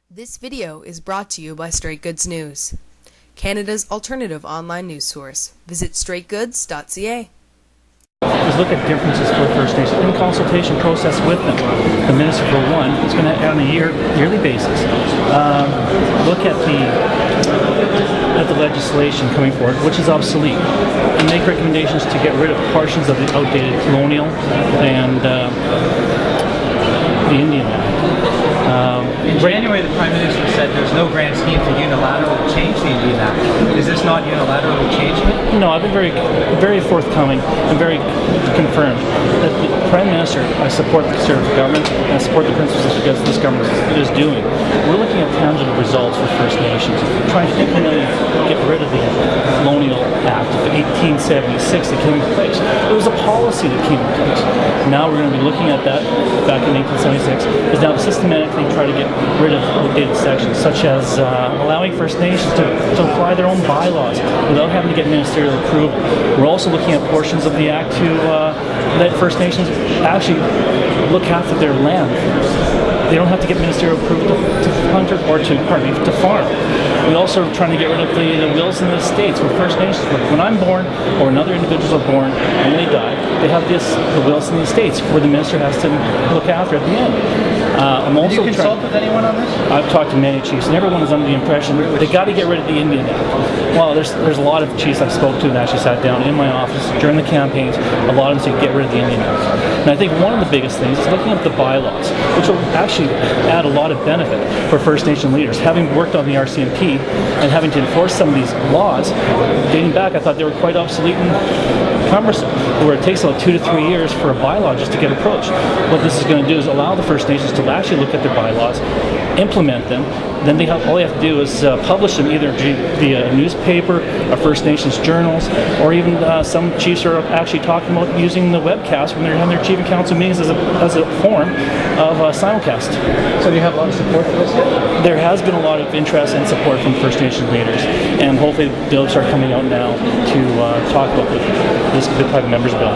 This video is brought to you by Straight Goods News, Canada's alternative online news source. Visit straightgoods.ca. Is look at differences for First Nations in consultation process with them. The Minister, for one, is going to, on a yearly basis, look at the legislation coming forward, which is obsolete, and make recommendations to get rid of portions of the outdated colonial and the Indian Act. In January, the Prime Minister said there's no grand scheme to unilaterally change the Indian Act. Is this not unilaterally changing it? No, I've been very forthcoming and very confirmed that the Prime Minister, I support the Conservative government and I support the principles that this government is doing. We're looking at tangible results for First Nations, trying to implement and get rid of the Colonial Act of 1876 that came into place. It was a policy that came into place. Now we're going to be looking at that back in 1876, is now to systematically try to get rid of outdated sections, such as allowing First Nations to apply their own bylaws without having to get ministerial approval. We're also looking at portions of the Act to let First Nations actually look after their land. They don't have to get ministerial approval to hunt or to farm. We also are trying to get rid of the wills in the estates where First Nations work. When I'm born, or when other individuals are born and they die, they have the wills in the estates where the minister has to look after at the end. I'm also Have you consulted with anyone on this? I've talked to many chiefs, and everyone is under the impression they got to get rid of the Indian Act. Well, there's a lot of chiefs I've spoke to and actually sat down in my office during the campaigns. A lot of them say get rid of the Indian Act. And I think one of the biggest things is looking at the bylaws, which will actually add a lot of benefit for First Nation leaders. Having worked on the RCMP and having to enforce some of these laws, dating back, I thought they were quite obsolete and cumbersome, where it takes about 2 to 3 years for a bylaw just to get approached. What this is going to do is allow the First Nations to actually look at their bylaws, implement them, then all they have to do is publish them either via a newspaper, or First Nations journals, or even some chiefs are actually talking about using the webcast when they're having their chief and council meetings as a form of simulcast. So do you have a lot of support for this yet? There has been a lot of interest and support from First Nation leaders, and hopefully bills are coming out now to talk about this type of members bill.